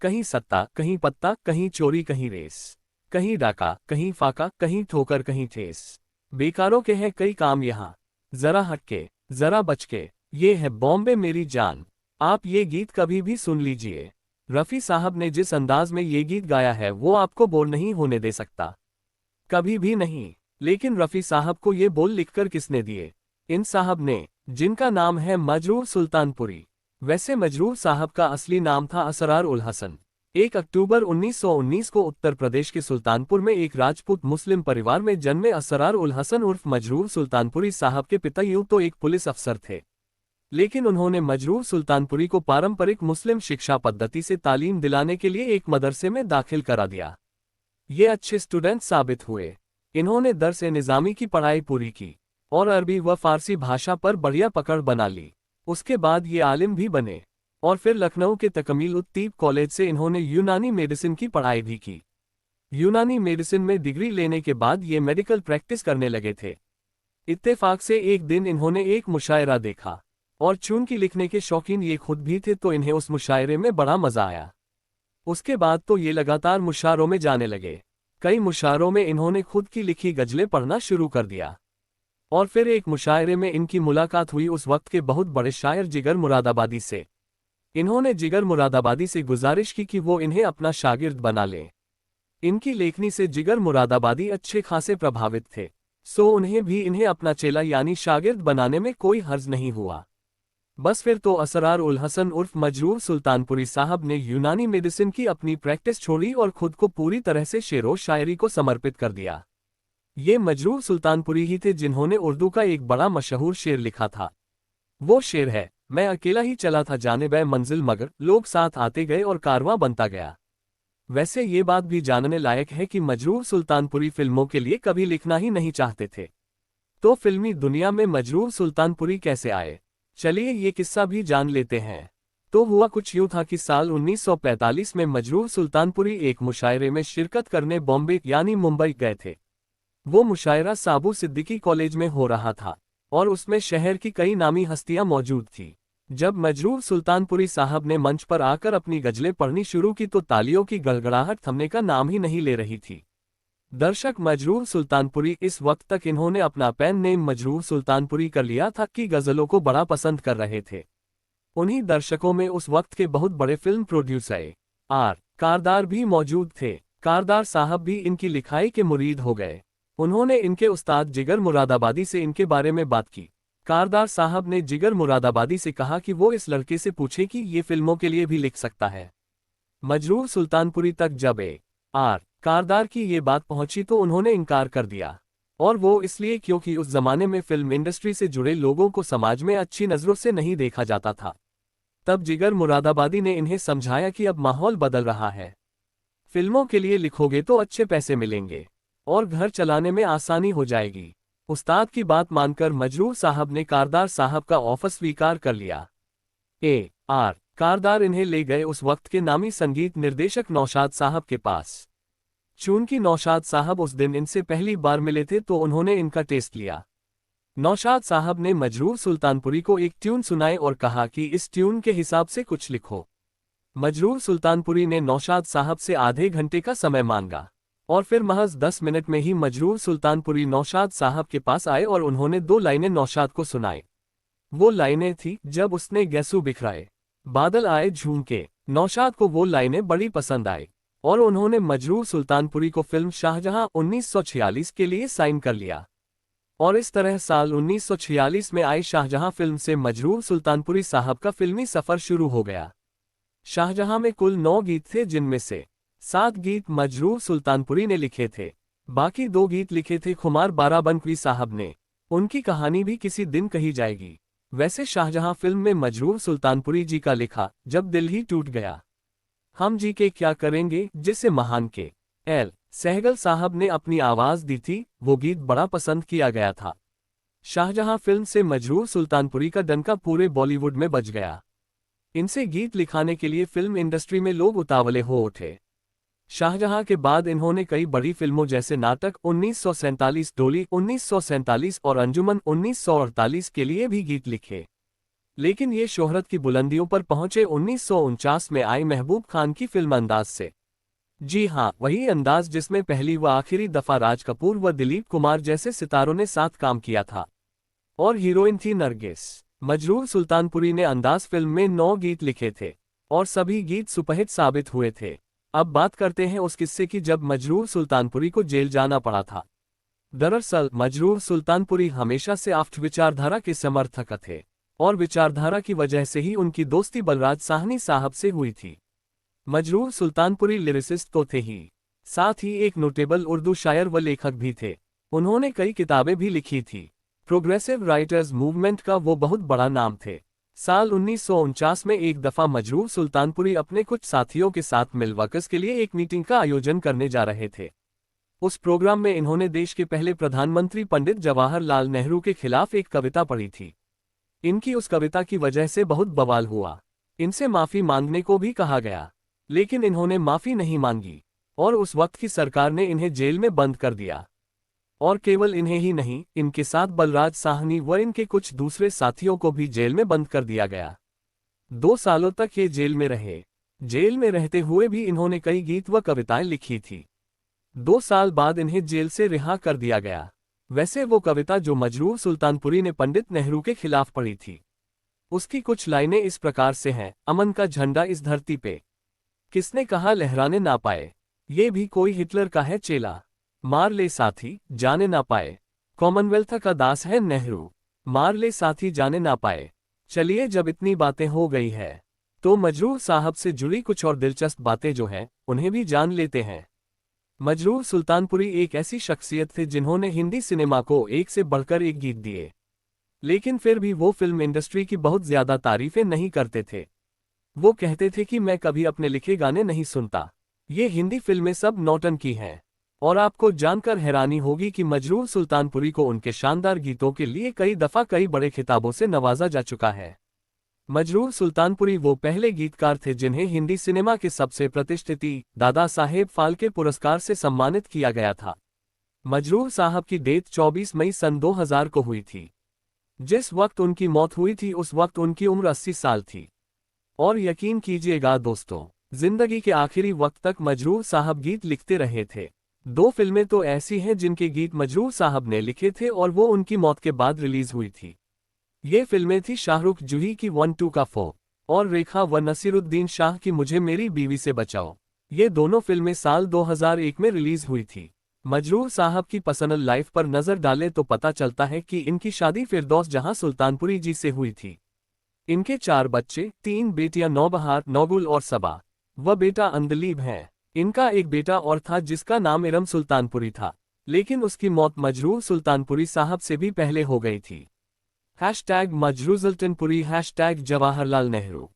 कहीं सत्ता, कहीं पत्ता, कहीं चोरी, कहीं रेस, कहीं डाका, कहीं फाका, कहीं ठोकर, कहीं ठेस। बेकारों के हैं कई काम यहाँ, जरा हटके, जरा बचके, ये है बॉम्बे मेरी जान। आप ये गीत कभी भी सुन लीजिए। रफ़ी साहब ने जिस अंदाज में ये गीत गाया है वो आपको बोर नहीं होने दे सकता, कभी भी नहीं। लेकिन रफ़ी साहब को ये बोल लिखकर किसने दिए? इन साहब ने, जिनका नाम है मजरूर सुल्तानपुरी। वैसे मजरूर साहब का असली नाम था असरार उल हसन। 1 अक्टूबर 1919 को उत्तर प्रदेश के सुल्तानपुर में एक राजपूत मुस्लिम परिवार में जन्मे असरार उल हसन उर्फ मजरूर सुल्तानपुरी साहब के पिता यूं तो एक पुलिस अफसर थे, लेकिन उन्होंने मजरूर सुल्तानपुरी को पारंपरिक मुस्लिम शिक्षा पद्धति से तालीम दिलाने के लिए एक मदरसे में दाखिल करा दिया। ये अच्छे स्टूडेंट साबित हुए। इन्होंने दर्स-ए-निज़ामी की पढ़ाई पूरी की और अरबी व फारसी भाषा पर बढ़िया पकड़ बना ली। उसके बाद ये आलिम भी बने और फिर लखनऊ के तकमील-उत-तीब कॉलेज से इन्होंने यूनानी मेडिसिन की पढ़ाई भी की। यूनानी मेडिसिन में डिग्री लेने के बाद ये मेडिकल प्रैक्टिस करने लगे थे। इत्तेफाक से एक दिन इन्होंने एक मुशायरा देखा और चूंकि लिखने के शौकीन ये खुद भी थे तो इन्हें उस मुशायरे में बड़ा मजा आया। उसके बाद तो ये लगातार मुशायरों में जाने लगे। कई मुशायरों में इन्होंने खुद की लिखी गज़लें पढ़ना शुरू कर दिया और फिर एक मुशायरे में इनकी मुलाकात हुई उस वक्त के बहुत बड़े शायर जिगर मुरादाबादी से। इन्होंने जिगर मुरादाबादी से गुजारिश की कि वो इन्हें अपना शागिर्द बना लें। इनकी लेखनी से जिगर मुरादाबादी अच्छे खासे प्रभावित थे, सो उन्हें भी इन्हें अपना चेला यानी शागिर्द बनाने में कोई हर्ज नहीं हुआ। बस फिर तो असरार उल हसन उर्फ मजरूर सुल्तानपुरी साहब ने यूनानी मेडिसिन की अपनी प्रैक्टिस छोड़ी और खुद को पूरी तरह से शेरो शायरी को समर्पित कर दिया। ये मजरूर सुल्तानपुरी ही थे जिन्होंने उर्दू का एक बड़ा मशहूर शेर लिखा था। वो शेर है, मैं अकेला ही चला था जानिब मंजिल मगर लोग साथ आते गए और कारवां बनता गया। वैसे ये बात भी जानने लायक है कि मजरूर सुल्तानपुरी फिल्मों के लिए कभी लिखना ही नहीं चाहते थे। तो फिल्मी दुनिया में मजरूर सुल्तानपुरी कैसे आए, चलिए ये किस्सा भी जान लेते हैं। तो हुआ कुछ यूं था कि साल 1945 में मजरूर सुल्तानपुरी एक मुशायरे में शिरकत करने बॉम्बे यानी मुंबई गए थे। वो मुशायरा साबू सिद्दीकी कॉलेज में हो रहा था और उसमें शहर की कई नामी हस्तियां मौजूद थी। जब मजरूर सुल्तानपुरी साहब ने मंच पर आकर अपनी गज़लें पढ़नी शुरू की तो तालियों की गड़गड़ाहट थमने का नाम ही नहीं ले रही थी। दर्शक मजरूर सुल्तानपुरी, इस वक्त तक इन्होंने अपना पेन नेम मजरूर सुल्तानपुरी कर लिया था, कि गज़लों को बड़ा पसंद कर रहे थे। उन्हीं दर्शकों में उस वक्त के बहुत बड़े फिल्म प्रोड्यूसर आर कारदार भी मौजूद थे। कारदार साहब भी इनकी लिखाई के मुरीद हो गए। उन्होंने इनके उस्ताद जिगर मुरादाबादी से इनके बारे में बात की। कारदार साहब ने जिगर मुरादाबादी से कहा कि वो इस लड़के से पूछे कि ये फिल्मों के लिए भी लिख सकता है। मजरूर सुल्तानपुरी तक जब आर कारदार की ये बात पहुंची तो उन्होंने इनकार कर दिया, और वो इसलिए क्योंकि उस जमाने में फिल्म इंडस्ट्री से जुड़े लोगों को समाज में अच्छी नज़रों से नहीं देखा जाता था। तब जिगर मुरादाबादी ने इन्हें समझाया कि अब माहौल बदल रहा है, फिल्मों के लिए लिखोगे तो अच्छे पैसे मिलेंगे और घर चलाने में आसानी हो जाएगी। उस्ताद की बात मानकर मजरूर साहब ने कारदार साहब का ऑफर स्वीकार कर लिया। आर कारदार इन्हें ले गए उस वक्त के नामी संगीत निर्देशक नौशाद साहब के पास। चूंकि नौशाद साहब उस दिन इनसे पहली बार मिले थे तो उन्होंने इनका टेस्ट लिया। नौशाद साहब ने मजरूर सुल्तानपुरी को एक ट्यून सुनाए और कहा कि इस ट्यून के हिसाब से कुछ लिखो। मजरूर सुल्तानपुरी ने नौशाद साहब से आधे घंटे का समय मांगा और फिर महज 10 मिनट में ही मजरूर सुल्तानपुरी नौशाद साहब के पास आए और उन्होंने 2 लाइनें नौशाद को सुनाई। वो लाइनें थी, जब उसने गैसू बिखराए बादल आए झूम के। नौशाद को वो लाइनें बड़ी पसंद आई और उन्होंने मजरूर सुल्तानपुरी को फिल्म शाहजहां 1946 के लिए साइन कर लिया। और इस तरह साल 1946 में आई शाहजहां फिल्म से मजरूर सुल्तानपुरी साहब का फिल्मी सफर शुरू हो गया। शाहजहां में कुल 9 गीत थे, जिनमें से 7 गीत मजरूर सुल्तानपुरी ने लिखे थे। बाकी 2 गीत लिखे थे खुमार बाराबंकवी साहब ने। उनकी कहानी भी किसी दिन कही जाएगी। वैसे शाहजहां फिल्म में मजरूर सुल्तानपुरी जी का लिखा जब दिल ही टूट गया, हम जी के क्या करेंगे, जिसे महान के एल सहगल साहब ने अपनी आवाज दी थी, वो गीत बड़ा पसंद किया गया था। शाहजहां फिल्म से मजरूर सुल्तानपुरी का डंका पूरे बॉलीवुड में बज गया। इनसे गीत लिखाने के लिए फिल्म इंडस्ट्री में लोग उतावले हो उठे। शाहजहां के बाद इन्होंने कई बड़ी फिल्मों जैसे नाटक 1947, डोली 1947 और अंजुमन 1948 के लिए भी गीत लिखे। लेकिन ये शोहरत की बुलंदियों पर पहुंचे 1949 में आई महबूब खान की फिल्म अंदाज से। जी हाँ, वही अंदाज जिसमें पहली व आखिरी दफा राज कपूर व दिलीप कुमार जैसे सितारों ने साथ काम किया था। और हीरोइन थी नरगिस। मजरूर सुल्तानपुरी ने अंदाज फिल्म में 9 गीत लिखे थे और सभी गीत सुपरहिट साबित हुए थे। अब बात करते हैं उस किस्से की जब मजरूर सुल्तानपुरी को जेल जाना पड़ा था। दरअसल मजरूर सुल्तानपुरी हमेशा से आफ्ट विचारधारा के समर्थक थे और विचारधारा की वजह से ही उनकी दोस्ती बलराज साहनी साहब से हुई थी। मजरूर सुल्तानपुरी लिरिसिस्ट तो थे ही, साथ ही एक नोटेबल उर्दू शायर व लेखक भी थे। उन्होंने कई किताबें भी लिखी थी। प्रोग्रेसिव राइटर्स मूवमेंट का वो बहुत बड़ा नाम थे। साल 1949 में एक दफा मजरूर सुल्तानपुरी अपने कुछ साथियों के साथ मिलवर्कर्स के लिए एक मीटिंग का आयोजन करने जा रहे थे। उस प्रोग्राम में इन्होंने देश के पहले प्रधानमंत्री पंडित जवाहरलाल नेहरू के खिलाफ एक कविता पढ़ी थी। इनकी उस कविता की वजह से बहुत बवाल हुआ। इनसे माफी मांगने को भी कहा गया, लेकिन इन्होंने माफी नहीं मांगी और उस वक्त की सरकार ने इन्हें जेल में बंद कर दिया। और केवल इन्हें ही नहीं, इनके साथ बलराज साहनी व इनके कुछ दूसरे साथियों को भी जेल में बंद कर दिया गया। 2 सालों तक ये जेल में रहे। जेल में रहते हुए भी इन्होंने कई गीत व कविताएं लिखी थी। 2 साल बाद इन्हें जेल से रिहा कर दिया गया। वैसे वो कविता जो मजरूर सुल्तानपुरी ने पंडित नेहरू के खिलाफ पढ़ी थी, उसकी कुछ लाइनें इस प्रकार से हैं। अमन का झंडा इस धरती पे किसने कहा लहराने ना पाए, ये भी कोई हिटलर का है चेला। मार ले साथी जाने ना पाए, कॉमनवेल्थ का दास है नेहरू। मार ले साथी जाने ना पाए। चलिए जब इतनी बातें हो गई है तो मजरूर साहब से जुड़ी कुछ और दिलचस्प बातें जो हैं उन्हें भी जान लेते हैं। मजरूर सुल्तानपुरी एक ऐसी शख्सियत थे जिन्होंने हिंदी सिनेमा को एक से बढ़कर एक गीत दिए, लेकिन फिर भी वो फिल्म इंडस्ट्री की बहुत ज्यादा तारीफें नहीं करते थे। वो कहते थे कि मैं कभी अपने लिखे गाने नहीं सुनता, ये हिंदी फिल्में सब नौटंकी हैं। और आपको जानकर हैरानी होगी कि मजरूर सुल्तानपुरी को उनके शानदार गीतों के लिए कई दफा कई बड़े खिताबों से नवाजा जा चुका है। मजरूर सुल्तानपुरी वो पहले गीतकार थे जिन्हें हिंदी सिनेमा के सबसे प्रतिष्ठित दादा साहेब फाल्के पुरस्कार से सम्मानित किया गया था। मजरूर साहब की डेथ 24 मई सन 2000 को हुई थी। जिस वक्त उनकी मौत हुई थी उस वक्त उनकी उम्र 80 साल थी। और यकीन कीजिएगा दोस्तों, जिंदगी के आखिरी वक्त तक मजरूर साहब गीत लिखते रहे थे। 2 फिल्में तो ऐसी हैं जिनके गीत मजरूर साहब ने लिखे थे और वो उनकी मौत के बाद रिलीज हुई थी। ये फिल्में थी शाहरुख जूही की 1-2 का 4 और रेखा व नसीरुद्दीन शाह की मुझे मेरी बीवी से बचाओ। ये दोनों फिल्में साल 2001 में रिलीज हुई थी। मजरूर साहब की पर्सनल लाइफ पर नजर डालें तो पता चलता है कि इनकी शादी फिरदौस जहां सुल्तानपुरी जी से हुई थी। इनके 4 बच्चे, 3 बेटियां नौबहार, नौगुल और सबा व बेटा अंदलीब हैं। इनका एक बेटा और था जिसका नाम इरम सुल्तानपुरी था, लेकिन उसकी मौत मजरूर सुल्तानपुरी साहब से भी पहले हो गई थी। #मजरूर सुल्तानपुरी #जवाहरलाल नेहरू।